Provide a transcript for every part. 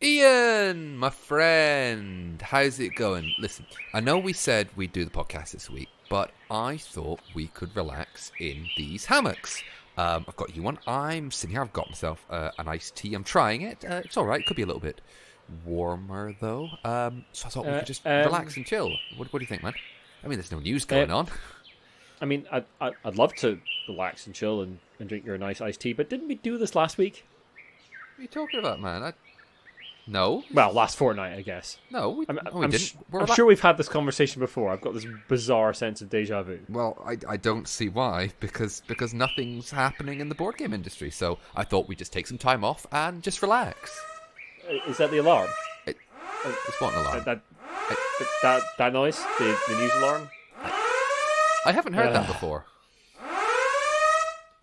Iain, my friend, how's it going? Listen, I know we said we'd do the podcast this week, but I thought we could relax in these hammocks. I've got you one. I'm sitting here. I've got myself an iced tea. I'm trying it. It's all right. It could be a little bit warmer, though. So I thought we could just relax and chill. What do you think, man? I mean, there's no news going on. I mean, I'd love to relax and chill and drink your nice iced tea, but didn't we do this last week? What are you talking about, man? No. Well, last fortnight, I guess. No, we didn't. I'm sure we've had this conversation before. I've got this bizarre sense of deja vu. Well, I don't see why, because nothing's happening in the board game industry. So I thought we'd just take some time off and just relax. Is that the alarm? It's what an alarm? That noise? The news alarm? I haven't heard that before.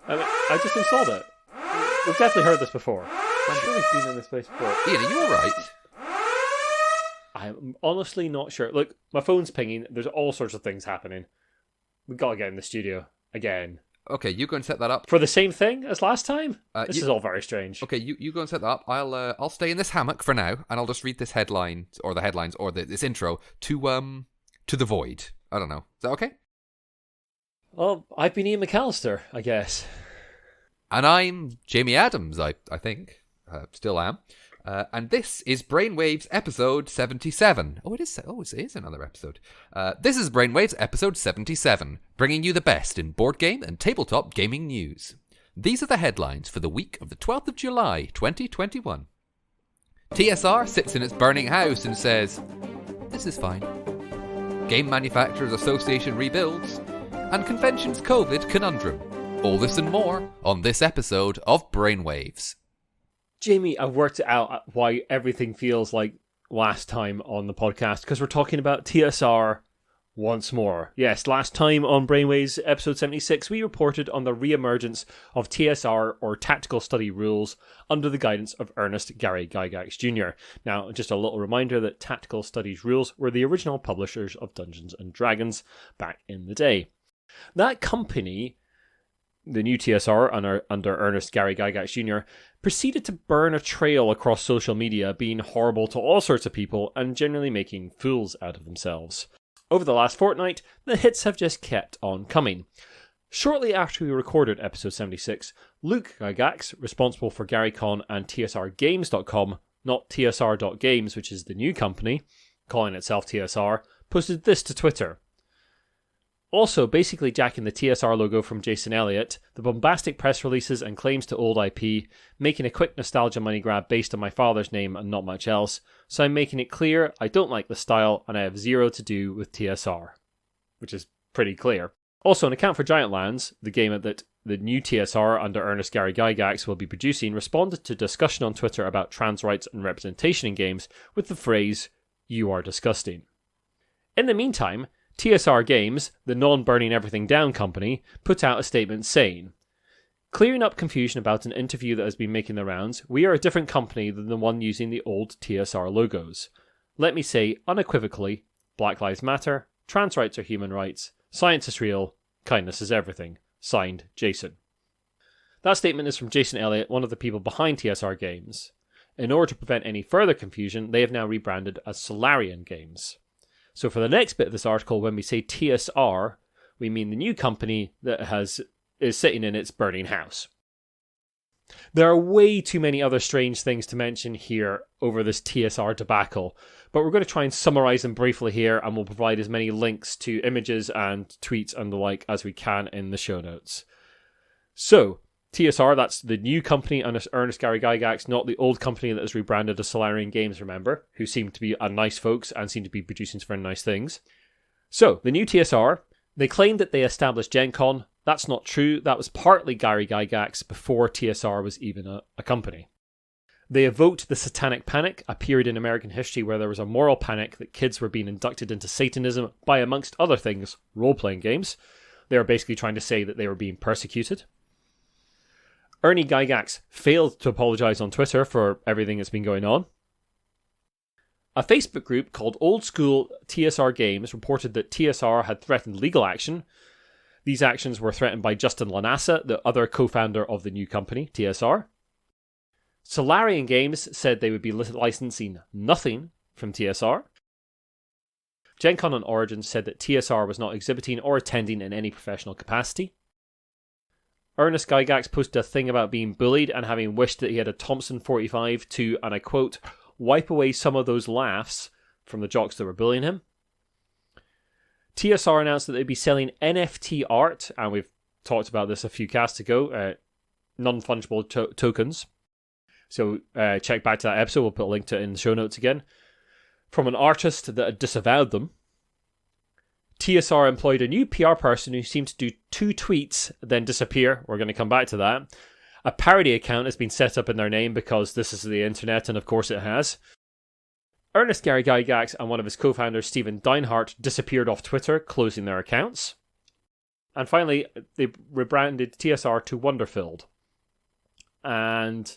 I just installed it. We've definitely heard this before. I'm sure we've been in this place before. Iain, are you alright? I'm honestly not sure. Look, my phone's pinging. There's all sorts of things happening. We've got to get in the studio again. Okay, you go and set that up. For the same thing as last time? This is all very strange. Okay, you go and set that up. I'll stay in this hammock for now, and I'll just read this headline, or the headlines, or this intro to the void. I don't know. Is that okay? Well, I've been Ian McAllister, I guess. And I'm Jamie Adams, I think. Still am. And this is Brainwaves episode 77. Oh, it is. Oh, it is another episode. This is Brainwaves episode 77, bringing you the best in board game and tabletop gaming news. These are the headlines for the week of the 12th of July, 2021. TSR sits in its burning house and says, "This is fine." Game Manufacturers Association rebuilds, and Convention's COVID conundrum. All this and more on this episode of Brainwaves. Jamie, I've worked out why everything feels like last time on the podcast, because we're talking about TSR once more. Yes, last time on Brainwaves episode 76, we reported on the re-emergence of TSR, or Tactical Study Rules, under the guidance of Ernest Gary Gygax Jr. Now, just a little reminder that Tactical Studies Rules were the original publishers of Dungeons & Dragons back in the day. That company, the new TSR under Ernest Gary Gygax Jr., proceeded to burn a trail across social media, being horrible to all sorts of people and generally making fools out of themselves. Over the last fortnight, the hits have just kept on coming. Shortly after we recorded episode 76, Luke Gygax, responsible for GaryCon and TSRGames.com, not TSR.games, which is the new company, calling itself TSR, posted this to Twitter. Also, basically jacking the TSR logo from Jason Elliott, the bombastic press releases and claims to old IP, making a quick nostalgia money grab based on my father's name and not much else, so I'm making it clear I don't like the style and I have zero to do with TSR. Which is pretty clear. Also, an account for Giant Lands, the game that the new TSR under Ernest Gary Gygax will be producing, responded to discussion on Twitter about trans rights and representation in games with the phrase, "You are disgusting." In the meantime, TSR Games, the non-burning everything down company, put out a statement saying, "Clearing up confusion about an interview that has been making the rounds, we are a different company than the one using the old TSR logos. Let me say unequivocally, Black Lives Matter, trans rights are human rights, science is real, kindness is everything. Signed, Jason." That statement is from Jason Elliott, one of the people behind TSR Games. In order to prevent any further confusion, they have now rebranded as Solarian Games. So for the next bit of this article, when we say TSR, we mean the new company that is sitting in its burning house. There are way too many other strange things to mention here over this TSR debacle, but we're going to try and summarize them briefly here, and we'll provide as many links to images and tweets and the like as we can in the show notes. So, TSR, that's the new company under Ernest Gary Gygax, not the old company that is rebranded as Solarian Games, remember, who seem to be nice folks and seem to be producing some very nice things. So, the new TSR, they claimed that they established Gen Con. That's not true. That was partly Gary Gygax before TSR was even a company. They evoked the Satanic Panic, a period in American history where there was a moral panic that kids were being inducted into Satanism by, amongst other things, role-playing games. They were basically trying to say that they were being persecuted. Ernie Gygax failed to apologise on Twitter for everything that's been going on. A Facebook group called Old School TSR Games reported that TSR had threatened legal action. These actions were threatened by Justin Lanassa, the other co-founder of the new company, TSR. Solarian Games said they would be licensing nothing from TSR. Gen Con and Origins said that TSR was not exhibiting or attending in any professional capacity. Ernest Gygax posted a thing about being bullied and having wished that he had a Thompson 45 to, and I quote, wipe away some of those laughs from the jocks that were bullying him. TSR announced that they'd be selling NFT art, and we've talked about this a few casts ago, non-fungible tokens. So check back to that episode, we'll put a link to it in the show notes again. From an artist that had disavowed them. TSR employed a new PR person who seemed to do 2 tweets, then disappear. We're going to come back to that. A parody account has been set up in their name because this is the internet, and of course it has. Ernest Gary Gygax and one of his co-founders, Stephen Deinhardt, disappeared off Twitter, closing their accounts. And finally, they rebranded TSR to Wonderfilled. And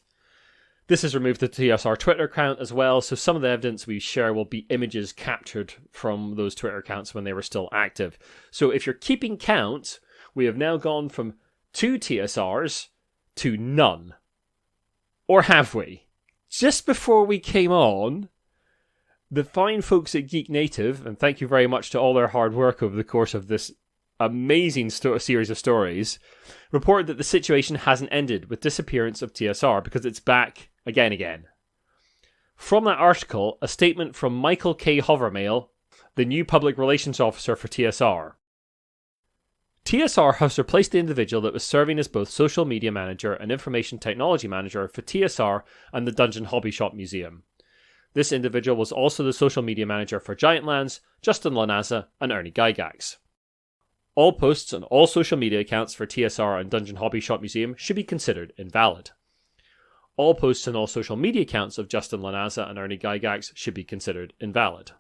this has removed the TSR Twitter account as well, so some of the evidence we share will be images captured from those Twitter accounts when they were still active. So if you're keeping count, we have now gone from 2 TSRs to none. Or have we? Just before we came on, the fine folks at Geek Native, and thank you very much to all their hard work over the course of this amazing series of stories, reported that the situation hasn't ended with disappearance of TSR because it's back again. From that article, a statement from Michael K. Hovermail, the new public relations officer for TSR. TSR has replaced the individual that was serving as both social media manager and information technology manager for TSR and the Dungeon Hobby Shop Museum. This individual was also the social media manager for Giantlands, Justin Lanaza, and Ernie Gygax. All posts on all social media accounts for TSR and Dungeon Hobby Shop Museum should be considered invalid. All posts on all social media accounts of Justin Lanaza and Ernie Gygax should be considered invalid.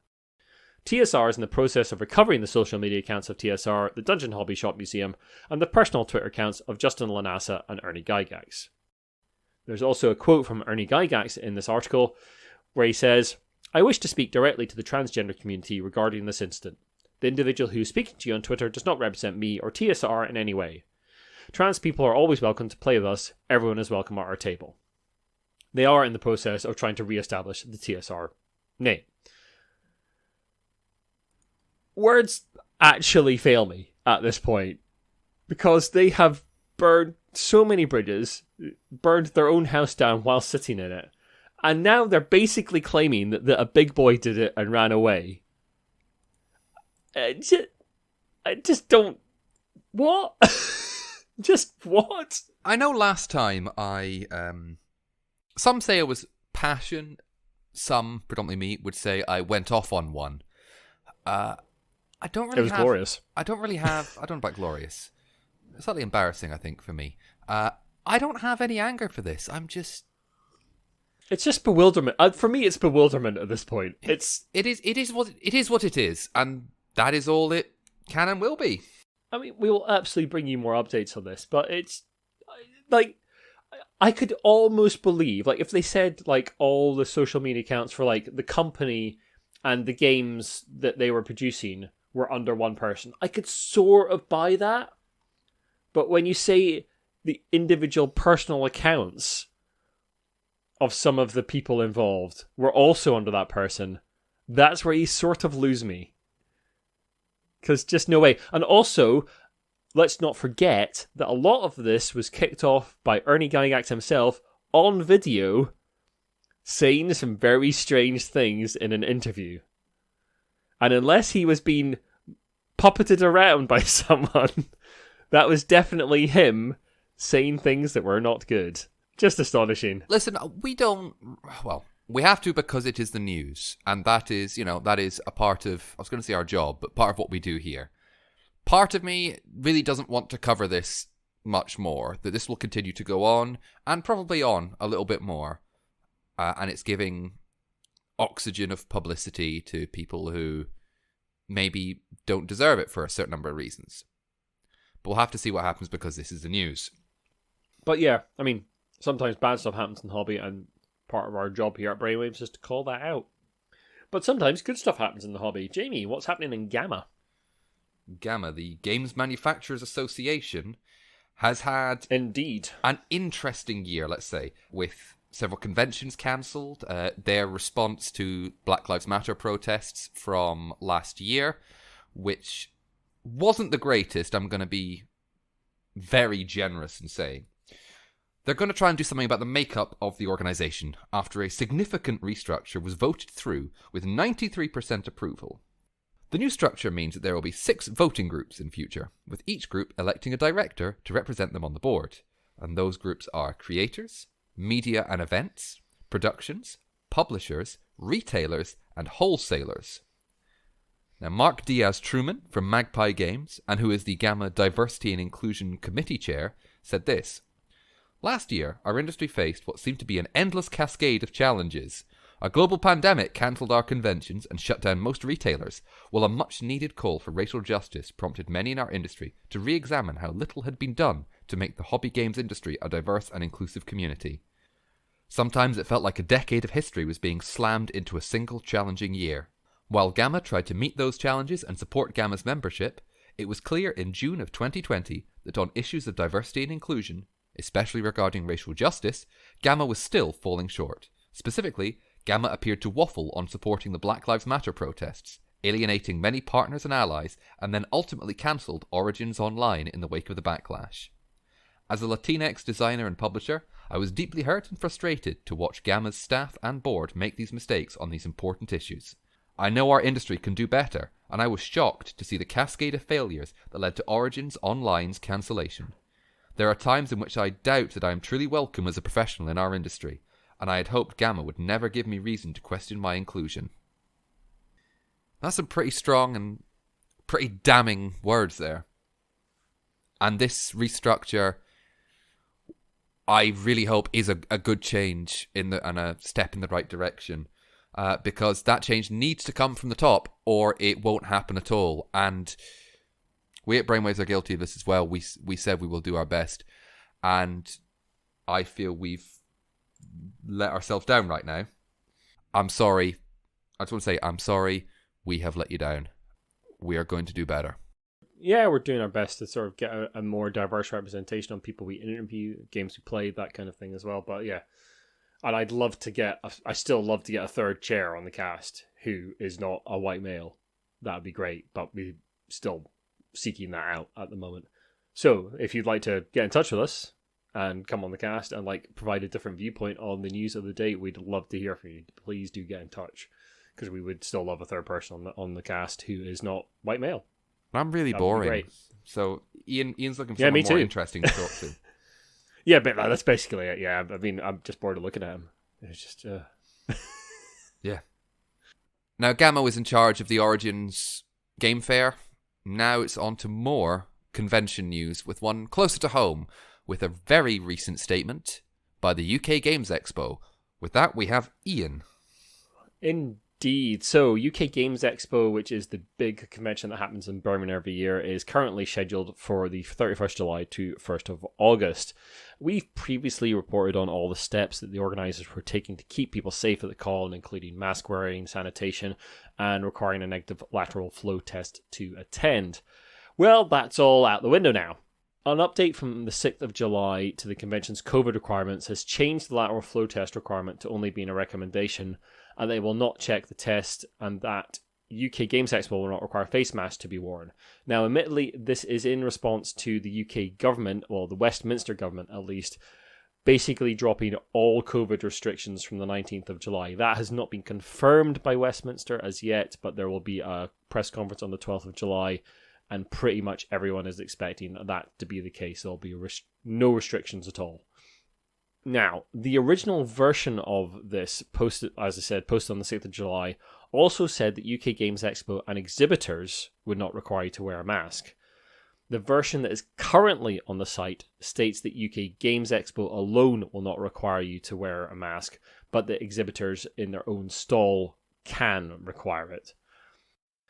TSR is in the process of recovering the social media accounts of TSR, the Dungeon Hobby Shop Museum, and the personal Twitter accounts of Justin Lanaza and Ernie Gygax. There's also a quote from Ernie Gygax in this article where he says, I wish to speak directly to the transgender community regarding this incident. The individual who is speaking to you on Twitter does not represent me or TSR in any way. Trans people are always welcome to play with us. Everyone is welcome at our table. They are in the process of trying to re-establish the TSR name. Words actually fail me at this point because they have burned so many bridges, burned their own house down while sitting in it, and now they're basically claiming that a big boy did it and ran away. I just don't... What? Just what? I know last time some say it was passion. Some, predominantly me, would say I went off on one. I don't really. It was glorious. I don't know about glorious. It's slightly embarrassing, I think, for me. I don't have any anger for this. It's just bewilderment. For me, it's bewilderment at this point. It is what it is, and that is all it can and will be. I mean, we will absolutely bring you more updates on this, but it's like I could almost believe, like, if they said like all the social media accounts for like the company and the games that they were producing were under one person, I could sort of buy that. But when you say the individual personal accounts of some of the people involved were also under that person, that's where you sort of lose me. Because just no way. And also, let's not forget that a lot of this was kicked off by Ernie Gygax himself on video saying some very strange things in an interview. And unless he was being puppeted around by someone, that was definitely him saying things that were not good. Just astonishing. Listen, we have to because it is the news. And that is a part of, I was going to say our job, but part of what we do here. Part of me really doesn't want to cover this much more, that this will continue to go on, and probably on a little bit more. And it's giving oxygen of publicity to people who maybe don't deserve it for a certain number of reasons. But we'll have to see what happens because this is the news. But yeah, I mean, sometimes bad stuff happens in hobby, and part of our job here at Brainwaves is to call that out. But sometimes good stuff happens in the hobby. Jamie, what's happening in Gama? Gama, the Games Manufacturers Association, has had indeed an interesting year, let's say, with several conventions cancelled. Their response to Black Lives Matter protests from last year, which wasn't the greatest, I'm going to be very generous in saying. They're going to try and do something about the makeup of the organisation after a significant restructure was voted through with 93% approval. The new structure means that there will be 6 voting groups in future, with each group electing a director to represent them on the board. And those groups are creators, media and events, productions, publishers, retailers, and wholesalers. Now, Mark Diaz-Truman from Magpie Games, and who is the Gama Diversity and Inclusion Committee Chair, said this: "Last year, our industry faced what seemed to be an endless cascade of challenges. A global pandemic cancelled our conventions and shut down most retailers, while a much-needed call for racial justice prompted many in our industry to re-examine how little had been done to make the hobby games industry a diverse and inclusive community. Sometimes it felt like a decade of history was being slammed into a single challenging year. While Gama tried to meet those challenges and support Gama's membership, it was clear in June of 2020 that on issues of diversity and inclusion, especially regarding racial justice, Gama was still falling short. Specifically, Gama appeared to waffle on supporting the Black Lives Matter protests, alienating many partners and allies, and then ultimately cancelled Origins Online in the wake of the backlash. As a Latinx designer and publisher, I was deeply hurt and frustrated to watch Gama's staff and board make these mistakes on these important issues. I know our industry can do better, and I was shocked to see the cascade of failures that led to Origins Online's cancellation. There are times in which I doubt that I am truly welcome as a professional in our industry, and I had hoped Gama would never give me reason to question my inclusion." That's some pretty strong and pretty damning words there. And this restructure, I really hope, is a good change and a step in the right direction. Because that change needs to come from the top, or it won't happen at all. And we at Brainwaves are guilty of this as well. We said we will do our best, and I feel we've let ourselves down right now. I'm sorry. I just want to say I'm sorry. We have let you down. We are going to do better. Yeah, we're doing our best to sort of get a more diverse representation on people we interview, games we play, that kind of thing as well. But yeah. And I still love to get a third chair on the cast who is not a white male. That would be great, but we're still seeking that out at the moment. So if you'd like to get in touch with us and come on the cast and provide a different viewpoint on the news of the day, we'd love to hear from you. Please do get in touch, because we would still love a third person on the cast who is not white male. I'm really boring. So Ian's looking for someone more interesting to talk to. Yeah, but that's basically it. Yeah, I mean, I'm just bored of looking at him. It's just, Yeah. Now, Gama was in charge of the Origins Game Fair. Now it's on to more convention news, with one closer to home, with a very recent statement by the UK Games Expo. With that, we have Iain. Indeed. So, UK Games Expo, which is the big convention that happens in Birmingham every year, is currently scheduled for the 31st July to 1st of August. We've previously reported on all the steps that the organisers were taking to keep people safe at the con, including mask wearing, sanitation, and requiring a negative lateral flow test to attend. Well, that's all out the window now. An update from the 6th of July to the convention's COVID requirements has changed the lateral flow test requirement to only being a recommendation, and they will not check the test, and that UK Games Expo will not require face masks to be worn. Now, admittedly, this is in response to the UK government, well, the Westminster government at least, basically dropping all COVID restrictions from the 19th of July. That has not been confirmed by Westminster as yet, but there will be a press conference on the 12th of July, and pretty much everyone is expecting that to be the case. There'll be no restrictions at all. Now, the original version of this, posted on the 6th of July, also said that UK Games Expo and exhibitors would not require you to wear a mask. The version that is currently on the site states that UK Games Expo alone will not require you to wear a mask, but that exhibitors in their own stall can require it.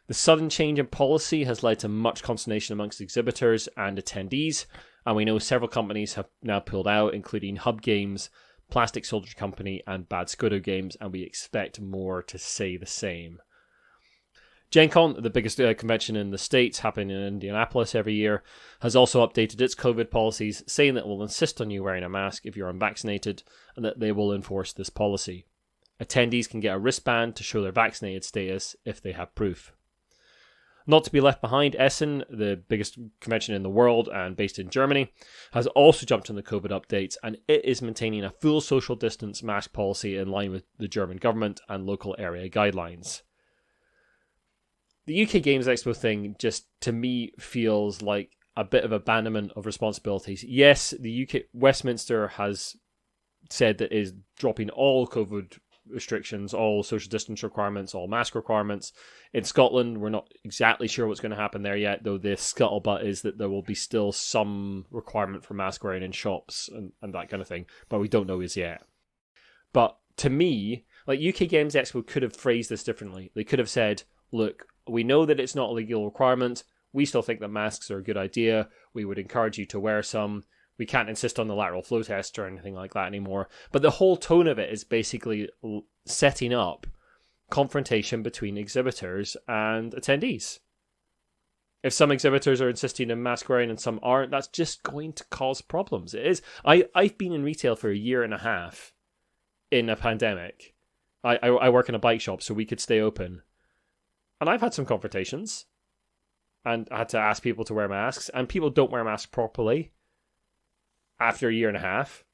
The sudden change in policy has led to much consternation amongst exhibitors and attendees, and we know several companies have now pulled out, including Hub Games, Plastic Soldier Company, and Bad Scudo Games, and we expect more to say the same. Gen Con, the biggest convention in the States, happening in Indianapolis every year, has also updated its COVID policies, saying that it will insist on you wearing a mask if you're unvaccinated, and that they will enforce this policy. Attendees can get a wristband to show their vaccinated status if they have proof. Not to be left behind, Essen, the biggest convention in the world and based in Germany, has also jumped on the COVID updates, and it is maintaining a full social distance mask policy in line with the German government and local area guidelines. The UK Games Expo thing just, to me, feels like a bit of abandonment of responsibilities. Yes, the UK Westminster has said that it is dropping all COVID restrictions, all social distance requirements, all mask requirements. In Scotland, we're not exactly sure what's going to happen there yet, though the scuttlebutt is that there will be still some requirement for mask wearing in shops and that kind of thing, but we don't know as yet. But to me, like, UK Games Expo could have phrased this differently. They could have said, look, we know that it's not a legal requirement. We still think that masks are a good idea. We would encourage you to wear some. We can't insist on the lateral flow test or anything like that anymore. But the whole tone of it is basically setting up confrontation between exhibitors and attendees. If some exhibitors are insisting on mask wearing and some aren't, that's just going to cause problems. It is. I've been in retail for a year and a half in a pandemic. I work in a bike shop, so we could stay open. And I've had some confrontations. And I had to ask people to wear masks. And people don't wear masks properly. After a year and a half,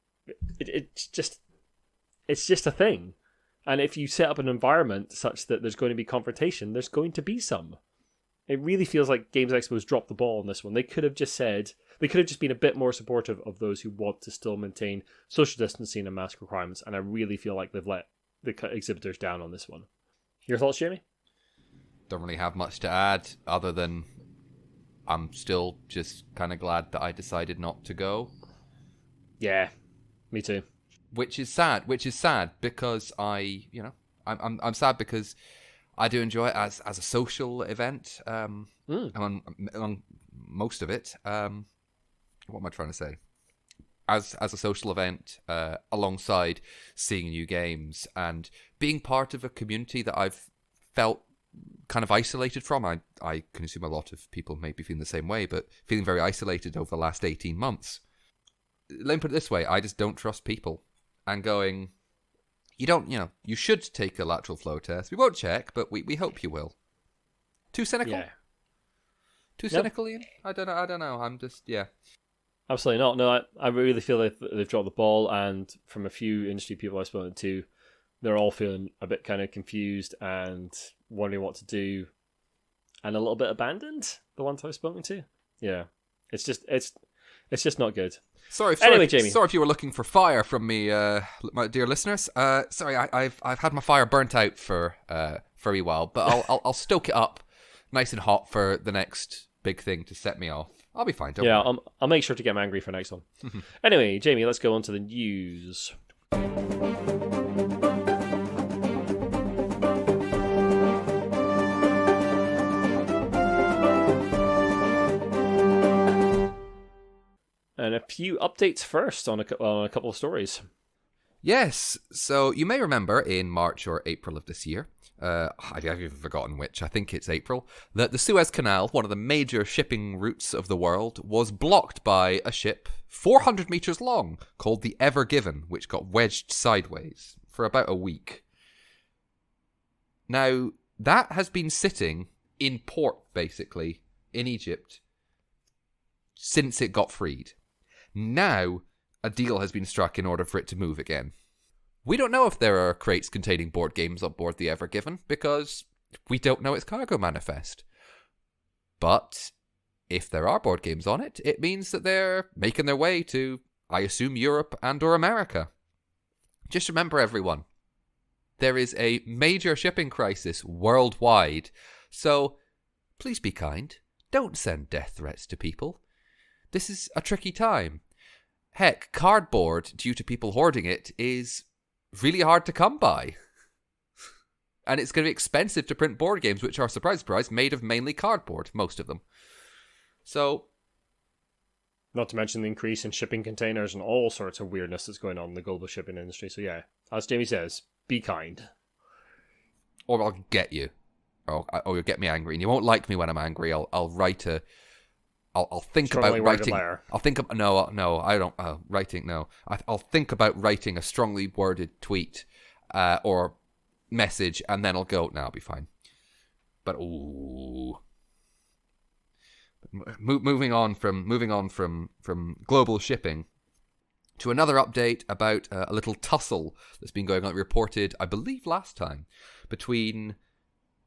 it's just a thing. And if you set up an environment such that there's going to be confrontation, there's going to be some. It really feels like Games Expo's dropped the ball on this one. They could have just been a bit more supportive of those who want to still maintain social distancing and mask requirements, and I really feel like they've let the exhibitors down on this one. Your thoughts, Jamie? Don't really have much to add other than I'm still just kind of glad that I decided not to go. Yeah, me too. Which is sad because I'm sad because I do enjoy it as a social event. Among most of it. What am I trying to say? As a social event, alongside seeing new games and being part of a community that I've felt kind of isolated from. I can assume a lot of people may be feeling the same way, but feeling very isolated over the last 18 months. Let me put it this way, I just don't trust people. And going, you should take a lateral flow test. We won't check, but we hope you will. Too cynical? Yeah. Too cynical, Iain? I don't know. I'm just, yeah. Absolutely not. No, I really feel like they've dropped the ball, and from a few industry people I've spoken to, they're all feeling a bit kind of confused and wondering what to do, and a little bit abandoned, the ones I've spoken to. Yeah. It's just not good. Sorry, Jamie. Sorry if you were looking for fire from me, my dear listeners. Sorry, I've had my fire burnt out for a wee while, but I'll stoke it up nice and hot for the next big thing to set me off. I'll be fine. Don't worry. I'll make sure to get angry for next one. Anyway, Jamie, let's go on to the news. And a few updates first on a couple of stories. Yes, so you may remember in March or April of this year, I've even forgotten which, I think it's April, that the Suez Canal, one of the major shipping routes of the world, was blocked by a ship 400 meters long called the Evergreen, which got wedged sideways for about a week. Now, that has been sitting in port, basically, in Egypt, since it got freed. Now, a deal has been struck in order for it to move again. We don't know if there are crates containing board games on board the Evergreen because we don't know its cargo manifest. But if there are board games on it, it means that they're making their way to, I assume, Europe and or America. Just remember, everyone, there is a major shipping crisis worldwide, so please be kind. Don't send death threats to people. This is a tricky time. Heck, cardboard, due to people hoarding it, is really hard to come by. And it's going to be expensive to print board games, which are, surprise, surprise, made of mainly cardboard, most of them. So, not to mention the increase in shipping containers and all sorts of weirdness that's going on in the global shipping industry. So yeah, as Jamie says, be kind. Or I'll get you. you'll get me angry, and you won't like me when I'm angry. I'll write a. I'll think Strongly about worded writing. letter. I'll think of no. I don't writing. No, I'll think about writing a strongly worded tweet or message, and then I'll go. No, I'll be fine. But moving on from global shipping to another update about a little tussle that's been going on, reported, I believe, last time, between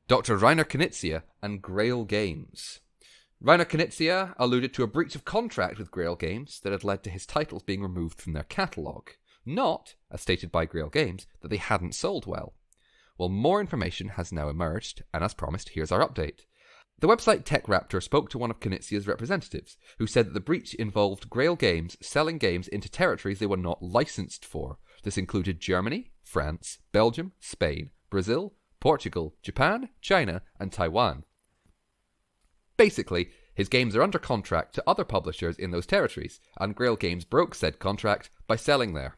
Dr. Reiner Knizia and Grail Games. Reiner Knizia alluded to a breach of contract with Grail Games that had led to his titles being removed from their catalogue. Not, as stated by Grail Games, that they hadn't sold well. Well, more information has now emerged, and as promised, here's our update. The website TechRaptor spoke to one of Knizia's representatives, who said that the breach involved Grail Games selling games into territories they were not licensed for. This included Germany, France, Belgium, Spain, Brazil, Portugal, Japan, China, and Taiwan. Basically, his games are under contract to other publishers in those territories, and Grail Games broke said contract by selling there.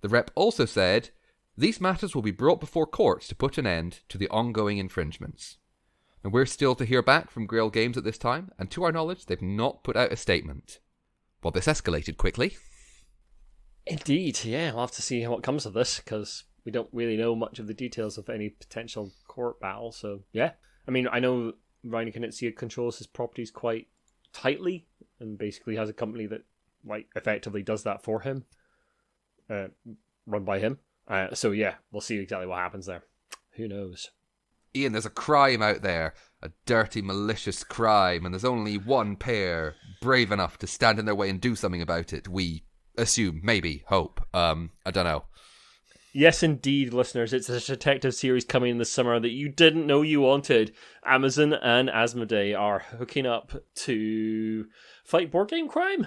The rep also said, "These matters will be brought before courts to put an end to the ongoing infringements." And we're still to hear back from Grail Games at this time, and to our knowledge, they've not put out a statement. Well, this escalated quickly. Indeed, yeah. We'll have to see what comes of this, because we don't really know much of the details of any potential court battle, so yeah. I mean, I know Reiner Knizia controls his properties quite tightly, and basically has a company that effectively does that for him, run by him. So yeah, we'll see exactly what happens there. Who knows? Iain, there's a crime out there, a dirty, malicious crime, and there's only one pair brave enough to stand in their way and do something about it. We assume, maybe, hope. I don't know. Yes, indeed, listeners. It's a detective series coming in the summer that you didn't know you wanted. Amazon and Asmodee are hooking up to fight board game crime.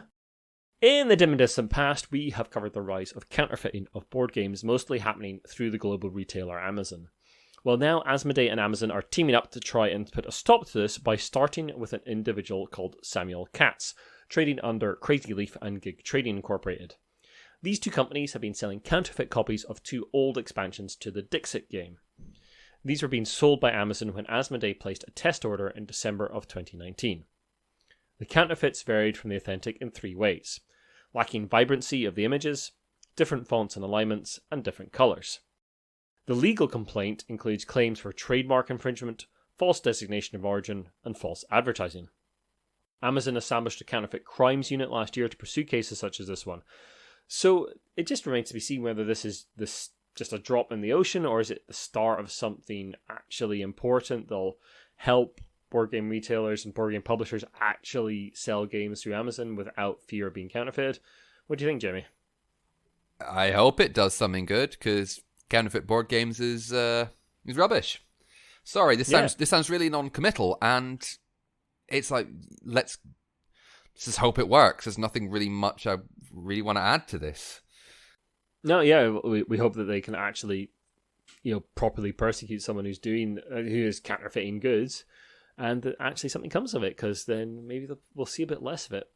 In the dim and distant past, we have covered the rise of counterfeiting of board games, mostly happening through the global retailer Amazon. Well, now Asmodee and Amazon are teaming up to try and put a stop to this by starting with an individual called Samuel Katz, trading under Crazy Leaf and Gig Trading Incorporated. These two companies have been selling counterfeit copies of two old expansions to the Dixit game. These were being sold by Amazon when Asmodee placed a test order in December of 2019. The counterfeits varied from the authentic in three ways: lacking vibrancy of the images, different fonts and alignments, and different colours. The legal complaint includes claims for trademark infringement, false designation of origin, and false advertising. Amazon established a counterfeit crimes unit last year to pursue cases such as this one. So it just remains to be seen whether this is just a drop in the ocean, or is it the start of something actually important that'll help board game retailers and board game publishers actually sell games through Amazon without fear of being counterfeited. What do you think, Jamie? I hope it does something good, because counterfeit board games is rubbish. Sorry, this sounds really non-committal, and it's like, let's just hope it works. There's nothing really much I really want to add to this. No, yeah, we hope that they can actually, properly persecute someone who is counterfeiting goods, and that actually something comes of it, because then maybe we'll see a bit less of it.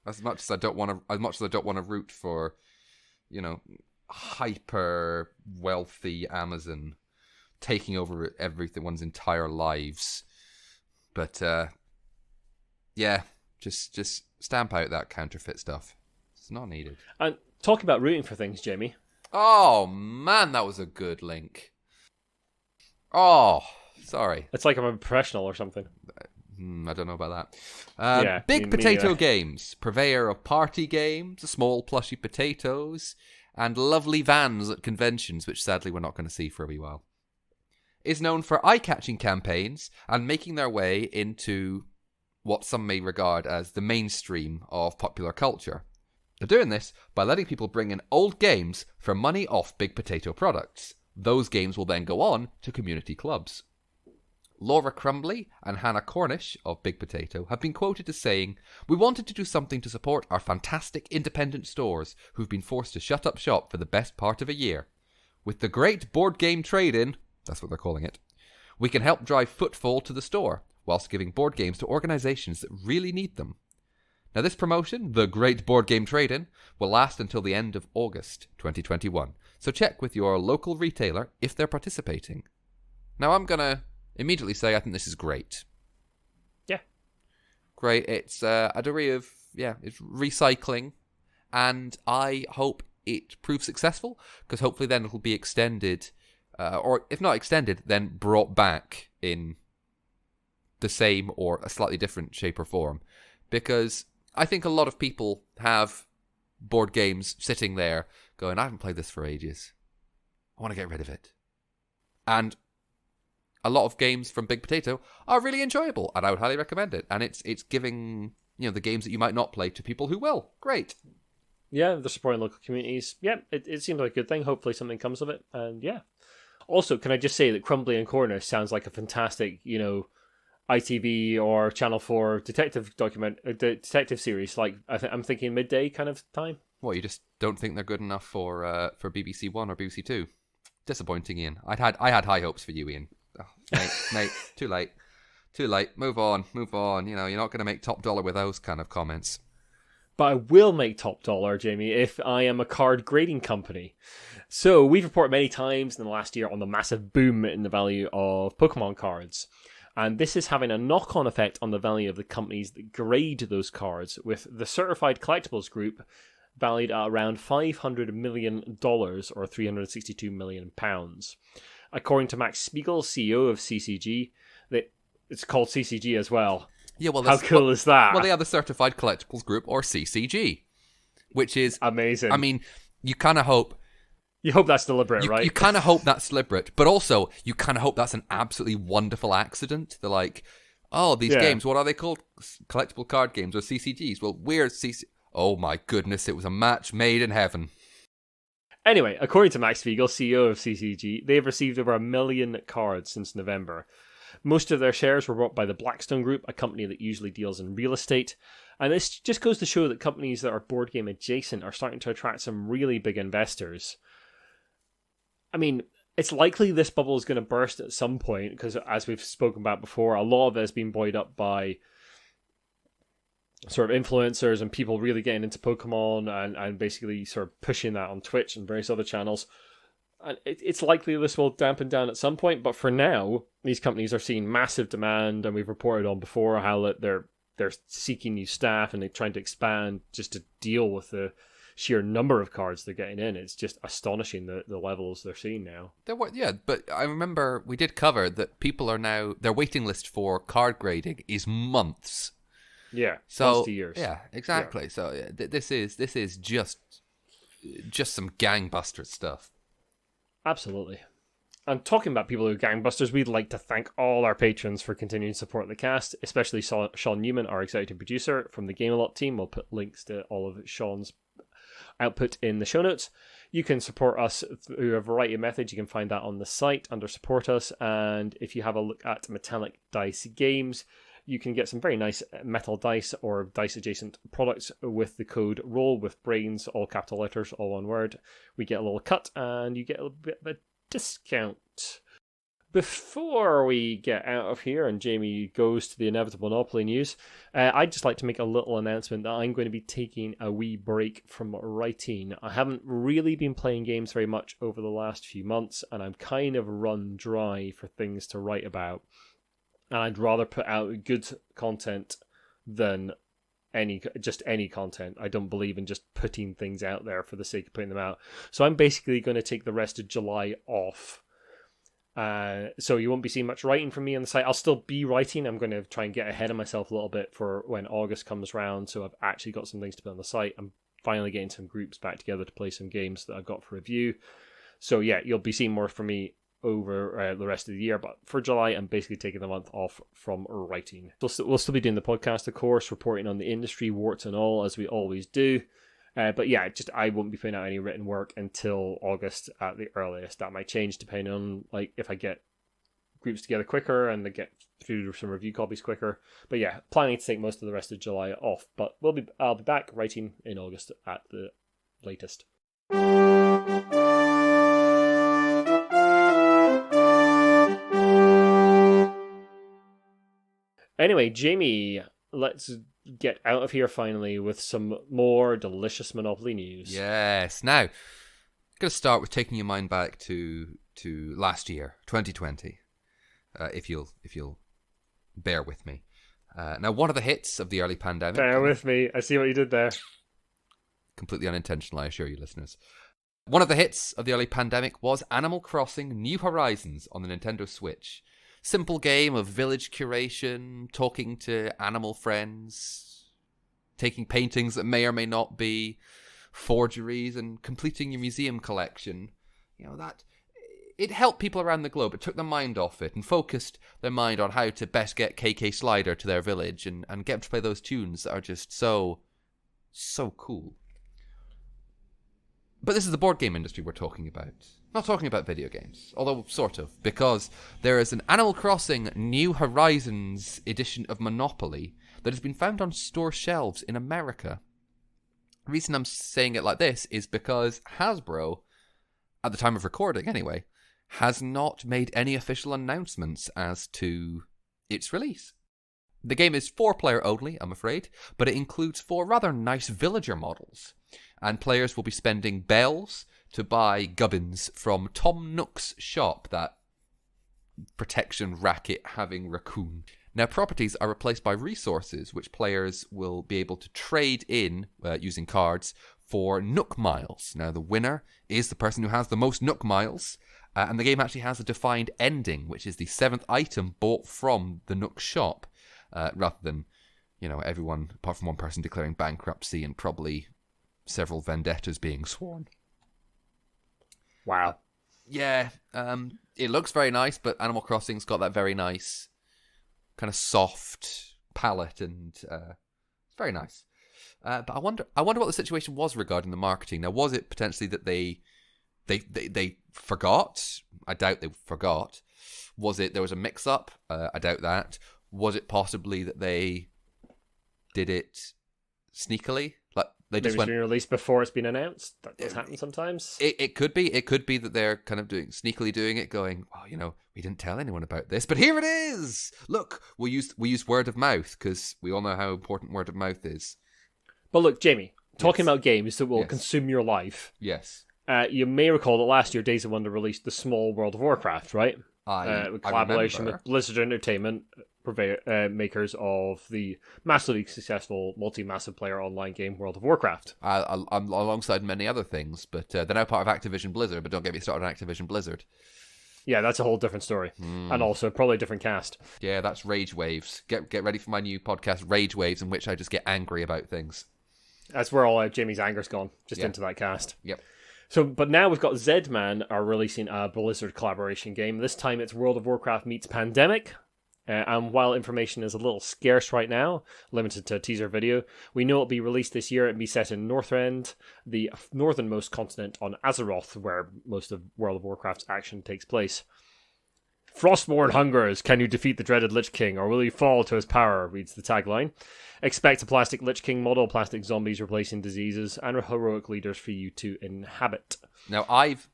As much as I don't want to root for, hyper wealthy Amazon taking over everyone's entire lives, but just stamp out that counterfeit stuff. It's not needed. And talk about rooting for things, Jamie. Oh man, that was a good link. Oh, sorry. It's like I'm a professional or something. I don't know about that. Big Potato Games, purveyor of party games, small plushy potatoes, and lovely vans at conventions, which sadly we're not going to see for a wee while, is known for eye-catching campaigns and making their way into what some may regard as the mainstream of popular culture. They're doing this by letting people bring in old games for money off Big Potato products. Those games will then go on to community clubs. Laura Crumbly and Hannah Cornish of Big Potato have been quoted as saying, "We wanted to do something to support our fantastic independent stores who've been forced to shut up shop for the best part of a year. With the great board game trade-in," that's what they're calling it, "we can help drive footfall to the store, whilst giving board games to organisations that really need them." Now this promotion, the Great Board Game Trade-In, will last until the end of August 2021, so check with your local retailer if they're participating. Now I'm going to immediately say I think this is great. Yeah. Great. It's a degree of, it's recycling, and I hope it proves successful, because hopefully then it'll be extended, or if not extended, then brought back in the same or a slightly different shape or form. Because I think a lot of people have board games sitting there going, I haven't played this for ages. I want to get rid of it. And a lot of games from Big Potato are really enjoyable, and I would highly recommend it. And it's giving, the games that you might not play to people who will. Great. Yeah, they're supporting local communities. Yeah, it seems like a good thing. Hopefully something comes of it. And yeah. Also, can I just say that Crumbly and Corner sounds like a fantastic, ITV or Channel 4 detective series. Like, I'm thinking midday kind of time. What, you just don't think they're good enough for BBC One or BBC Two? Disappointing, Ian. I had high hopes for you, Ian. Oh, mate, too late. Move on. You're not going to make top dollar with those kind of comments. But I will make top dollar, Jamie, if I am a card grading company. So we've reported many times in the last year on the massive boom in the value of Pokemon cards. And this is having a knock-on effect on the value of the companies that grade those cards, with the Certified Collectibles Group valued at around $500 million or £362 million. According to Max Spiegel, CEO of CCG, it's called CCG as well. Yeah, well, how cool is that? Well, they are the Certified Collectibles Group, or CCG, which is amazing. I mean, you kind of hope. You hope that's deliberate, right? You kind of hope that's deliberate, but also you kind of hope that's an absolutely wonderful accident. They're like, oh, these games, what are they called? Collectible card games or CCGs? Well, we're CC. Oh my goodness, it was a match made in heaven. Anyway, according to Max Spiegel, CEO of CCG, they've received over 1 million cards since November. Most of their shares were bought by the Blackstone Group, a company that usually deals in real estate. And this just goes to show that companies that are board game adjacent are starting to attract some really big investors. I mean, it's likely this bubble is going to burst at some point, because as we've spoken about before, a lot of it has been buoyed up by sort of influencers and people really getting into Pokemon and basically sort of pushing that on Twitch and various other channels. And it's likely this will dampen down at some point, but for now, these companies are seeing massive demand, and we've reported on before how they're seeking new staff and they're trying to expand just to deal with the sheer number of cards they're getting in. It's just astonishing the levels they're seeing now. Yeah, but I remember we did cover that people are now, their waiting list for card grading is months. Yeah, so months to years. Yeah, exactly. Yeah. So this is just some gangbuster stuff. Absolutely. And talking about people who are gangbusters, we'd like to thank all our patrons for continuing to support the cast, especially Shaun Newan, our executive producer from the Game-a-lot team. We'll put links to all of Shaun's output in the show notes. You can support us through a variety of methods. You can find that on the site under Support Us. And if you have a look at Metallic Dice Games, you can get some very nice metal dice or dice adjacent products with the code ROLLWITHBRAINS, all capital letters, all one word. We get a little cut and you get a little bit of a discount. Before we get out of here and Jamie goes to the inevitable Monopoly news, I'd just like to make a little announcement that I'm going to be taking a wee break from writing. I haven't really been playing games very much over the last few months, and I'm kind of run dry for things to write about. And I'd rather put out good content than any content. I don't believe in just putting things out there for the sake of putting them out. So I'm basically going to take the rest of July off. So you won't be seeing much writing from me on the site. I'll still be writing. I'm going to try and get ahead of myself a little bit for when August comes around. So I've actually got some things to put on the site. I'm finally getting some groups back together to play some games that I've got for review. So yeah, you'll be seeing more from me over the rest of the year, but for July I'm basically taking the month off from writing. We'll still be doing the podcast, of course, reporting on the industry, warts and all, as we always do, but yeah, just I won't be putting out any written work until August at the earliest. That might change depending on like if I get groups together quicker and they get through some review copies quicker. But yeah, planning to take most of the rest of July off, but I'll be back writing in August at the latest. Anyway, Jamie, let's get out of here finally with some more delicious Monopoly news. Yes. Now, I'm going to start with taking your mind back to last year, 2020. if you'll bear with me. Now, one of the hits of the early pandemic... Bear with me. I see what you did there. Completely unintentional, I assure you, listeners. One of the hits of the early pandemic was Animal Crossing New Horizons on the Nintendo Switch. Simple game of village curation, talking to animal friends, taking paintings that may or may not be forgeries, and completing your museum collection. That it helped people around the globe. It took their mind off it and focused their mind on how to best get KK Slider to their village and get them to play those tunes that are just so cool. But this is the board game industry we're talking about. Not talking about video games, although sort of, because there is an Animal Crossing New Horizons edition of Monopoly that has been found on store shelves in America. The reason I'm saying it like this is because Hasbro, at the time of recording anyway, has not made any official announcements as to its release. The game is 4-player only, I'm afraid, but it includes 4 rather nice villager models, and players will be spending bells to buy gubbins from Tom Nook's shop, that protection racket having raccoon. Now, properties are replaced by resources, which players will be able to trade in using cards for Nook Miles. Now, the winner is the person who has the most Nook Miles, and the game actually has a defined ending, which is the 7th item bought from the Nook shop, rather than, everyone, apart from one person, declaring bankruptcy and probably several vendettas being sworn. Wow. Yeah, it looks very nice, but Animal Crossing's got that very nice kind of soft palette, and it's very nice. But I wonder what the situation was regarding the marketing. Now, was it potentially that they forgot? I doubt they forgot. Was it there was a mix-up? I doubt that. Was it possibly that they did it sneakily? Like they just Maybe it's been released before it's been announced. That does happen sometimes. It could be. It could be that they're kind of sneakily doing it, going, we didn't tell anyone about this, but here it is. Look, we use word of mouth because we all know how important word of mouth is. But look, Jamie, talking about games that will consume your life. Yes. You may recall that last year Days of Wonder released the small World of Warcraft, right? With collaboration with Blizzard Entertainment, makers of the massively successful multi-massive player online game World of Warcraft. Alongside many other things, but they're now part of Activision Blizzard, but don't get me started on Activision Blizzard. Yeah, that's a whole different story. And also probably a different cast. Yeah, that's Rage Waves. Get ready for my new podcast, Rage Waves, in which I just get angry about things. That's where all Jamie's anger's gone, just into that cast. Yep. So, but now we've got Z-Man are releasing a Blizzard collaboration game. This time it's World of Warcraft meets Pandemic. And while information is a little scarce right now, limited to a teaser video, we know it'll be released this year and be set in Northrend, the northernmost continent on Azeroth, where most of World of Warcraft's action takes place. Frostborn hungers, can you defeat the dreaded Lich King, or will you fall to his power, reads the tagline. Expect a plastic Lich King model, plastic zombies replacing diseases, and heroic leaders for you to inhabit. Now, I've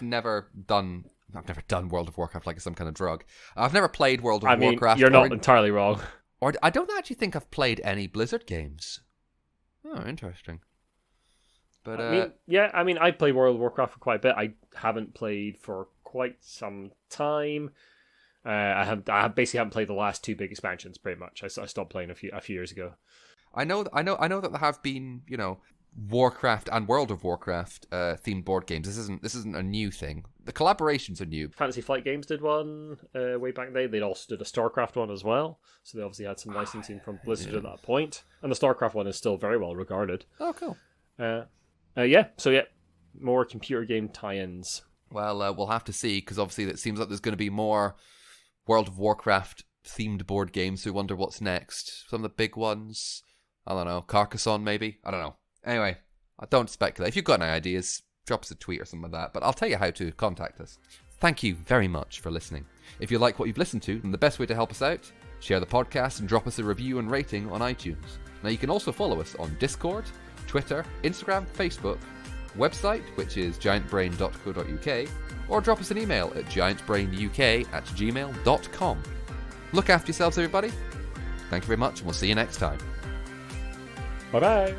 never done World of Warcraft like it's some kind of drug. I've never played World of Warcraft. You're not entirely wrong. Or I don't actually think I've played any Blizzard games. Oh, interesting. But I played World of Warcraft for quite a bit. I haven't played for quite some time. I basically haven't played the last 2 big expansions. Pretty much, I stopped playing a few years ago. I know that there have been Warcraft and World of Warcraft themed board games. This isn't a new thing. The collaborations are new. Fantasy Flight Games did one way back then. They'd also did a StarCraft one as well. So they obviously had some licensing from Blizzard at that point. And the StarCraft one is still very well regarded. Oh, cool. More computer game tie-ins. Well, we'll have to see, because obviously it seems like there's going to be more World of Warcraft themed board games. So we wonder what's next. Some of the big ones. I don't know. Carcassonne, maybe? I don't know. Anyway, I don't speculate. If you've got any ideas, drop us a tweet or something like that. But I'll tell you how to contact us. Thank you very much for listening. If you like what you've listened to, then the best way to help us out, share the podcast and drop us a review and rating on iTunes. Now, you can also follow us on Discord, Twitter, Instagram, Facebook, website, which is giantbrain.co.uk, or drop us an email at giantbrainuk@gmail.com. Look after yourselves, everybody. Thank you very much, and we'll see you next time. Bye-bye.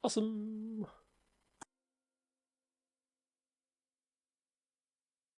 Awesome.